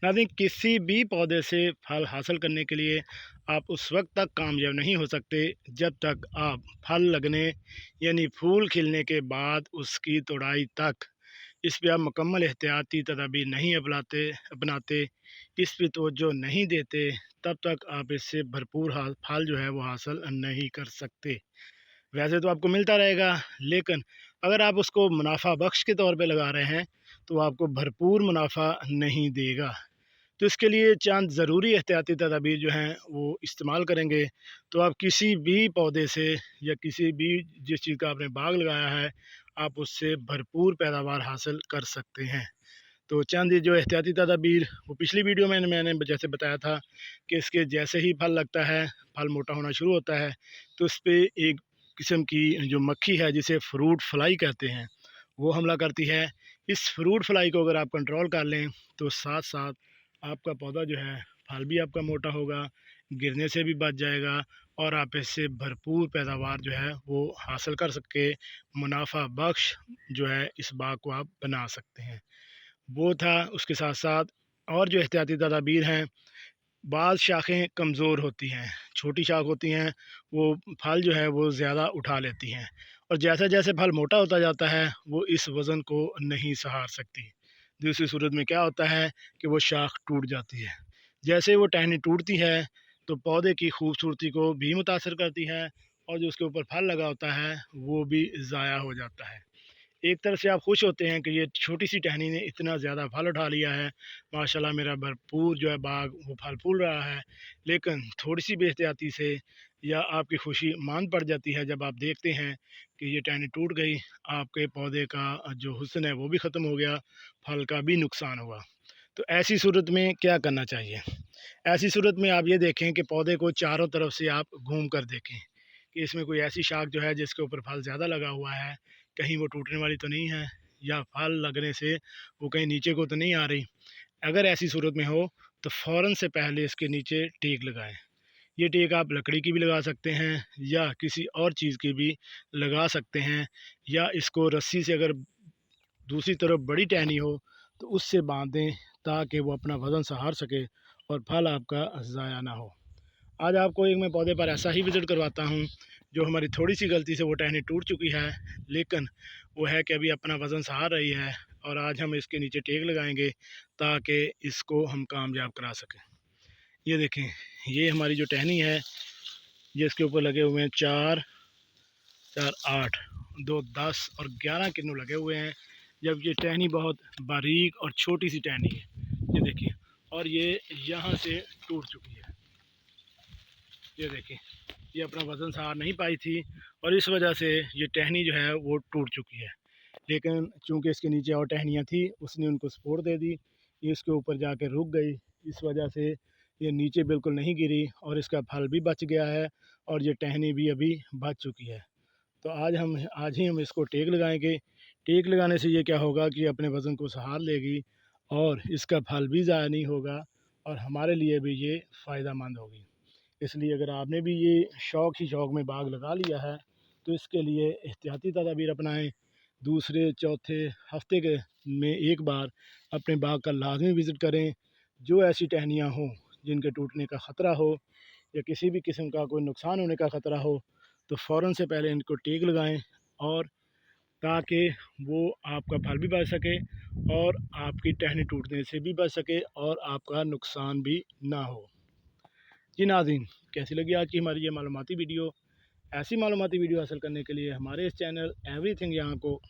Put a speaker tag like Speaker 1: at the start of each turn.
Speaker 1: नाज़रीन, किसी भी पौधे से फल हासिल करने के लिए आप उस वक्त तक कामयाब नहीं हो सकते जब तक आप फल लगने यानी फूल खिलने के बाद उसकी तोड़ाई तक इस पे आप मुकम्मल एहतियाती तदाबीर नहीं अपनाते, इस पे तवज्जो नहीं देते, तब तक आप इससे भरपूर फल जो है वो हासिल नहीं कर सकते। वैसे तो आपको मिलता रहेगा, लेकिन अगर आप उसको मुनाफा बख्श के तौर पे लगा रहे हैं तो आपको भरपूर मुनाफा नहीं देगा। तो इसके लिए चंद ज़रूरी एहतियाती तदाबीर जो हैं वो इस्तेमाल करेंगे तो आप किसी भी पौधे से या किसी भी जिस चीज़ का आपने बाग लगाया है, आप उससे भरपूर पैदावार हासिल कर सकते हैं। तो चंद ये जो एहतियाती तदाबीर वो पिछली वीडियो में मैंने जैसे बताया था कि इसके जैसे ही फल लगता है, फल मोटा होना शुरू होता है, तो उस पे एक किस्म की जो मक्खी है जिसे फ्रूट फ्लाई कहते हैं, वो हमला करती है। इस फ्रूट फ्लाई को अगर आप कंट्रोल कर लें तो साथ साथ आपका पौधा जो है फल भी आपका मोटा होगा, गिरने से भी बच जाएगा और आप इससे भरपूर पैदावार जो है वो हासिल कर सके, मुनाफा बख्श जो है इस बाग को आप बना सकते हैं। वो था। उसके साथ साथ और जो एहतियाती तदाबीर हैं, बाज़ शाखें कमज़ोर होती हैं, छोटी शाख होती हैं, वो फल जो है वो ज़्यादा उठा लेती हैं और जैसे जैसे फल मोटा होता जाता है वो इस वज़न को नहीं सहार सकती। दूसरी सूरत में क्या होता है कि वो शाख टूट जाती है। जैसे वो टहनी टूटती है तो पौधे की खूबसूरती को भी मुतासर करती है और जो उसके ऊपर फल लगा होता है वो भी ज़ाया हो जाता है। एक तरफ से आप खुश होते हैं कि ये छोटी सी टहनी ने इतना ज़्यादा फल उठा लिया है, माशाल्लाह मेरा भरपूर जो है बाग वो फल फूल रहा है, लेकिन थोड़ी सी बेहतियाती से या आपकी खुशी मान पड़ जाती है जब आप देखते हैं कि ये टहनी टूट गई, आपके पौधे का जो हुस्न है वो भी ख़त्म हो गया, फल का भी नुकसान हुआ। तो ऐसी सूरत में क्या करना चाहिए? ऐसी सूरत में आप ये देखें कि पौधे को चारों तरफ से आप घूम कर देखें कि इसमें कोई ऐसी शाख जो है जिसके ऊपर फल ज़्यादा लगा हुआ है, कहीं वो टूटने वाली तो नहीं है या फल लगने से वो कहीं नीचे को तो नहीं आ रही। अगर ऐसी सूरत में हो तो फ़ौरन से पहले इसके नीचे टेक लगाएं। ये टेक आप लकड़ी की भी लगा सकते हैं या किसी और चीज़ की भी लगा सकते हैं, या इसको रस्सी से अगर दूसरी तरफ बड़ी टहनी हो तो उससे बांध दें ताकि वो अपना वज़न सहार सके और फल आपका ज़ाया ना हो। आज आपको एक मैं पौधे पर ऐसा ही विज़िट करवाता हूँ जो हमारी थोड़ी सी गलती से वो टहनी टूट चुकी है, लेकिन वो है कि अभी अपना वज़न सहार रही है और आज हम इसके नीचे टेक लगाएंगे ताकि इसको हम कामयाब करा सकें। ये देखें, ये हमारी जो टहनी है, ये इसके ऊपर लगे हुए हैं 4 4 8 2 10 और 11 किन्नू लगे हुए हैं। जब ये टहनी बहुत बारीक और छोटी सी टहनी है, ये देखिए, और ये यहाँ से टूट चुकी है। ये देखिए, ये अपना वज़न सहार नहीं पाई थी और इस वजह से ये टहनी जो है वो टूट चुकी है। लेकिन चूँकि इसके नीचे और टहनियाँ थी, उसने उनको सपोर्ट दे दी, ये इसके ऊपर जाके रुक गई। इस वजह से ये नीचे बिल्कुल नहीं गिरी और इसका फल भी बच गया है और ये टहनी भी अभी बच चुकी है। तो आज ही हम इसको टेक लगाएंगे। टेक लगाने से ये क्या होगा कि अपने वज़न को सहार लेगी और इसका फल भी ज़ाया नहीं होगा और हमारे लिए भी ये फ़ायदा मंद होगी। इसलिए अगर आपने भी ये शौक़ ही शौक़ में बाग लगा लिया है तो इसके लिए एहतियाती तदाबीर अपनाएं। दूसरे चौथे हफ्ते के में एक बार अपने बाग का लाजमी विज़िट करें। जो ऐसी टहनियाँ हों जिनके टूटने का ख़तरा हो या किसी भी किस्म का कोई नुकसान होने का ख़तरा हो तो फ़ौरन से पहले इनको टेक लगाएं, और ताकि वो आपका फल भी बच सके और आपकी टहनी टूटने से भी बच सके और आपका नुकसान भी ना हो। जी नाज़रीन, कैसी लगी आज की हमारी ये मालूमाती वीडियो? ऐसी मालूमाती वीडियो हासिल करने के लिए हमारे इस चैनल एवरीथिंग यहाँ को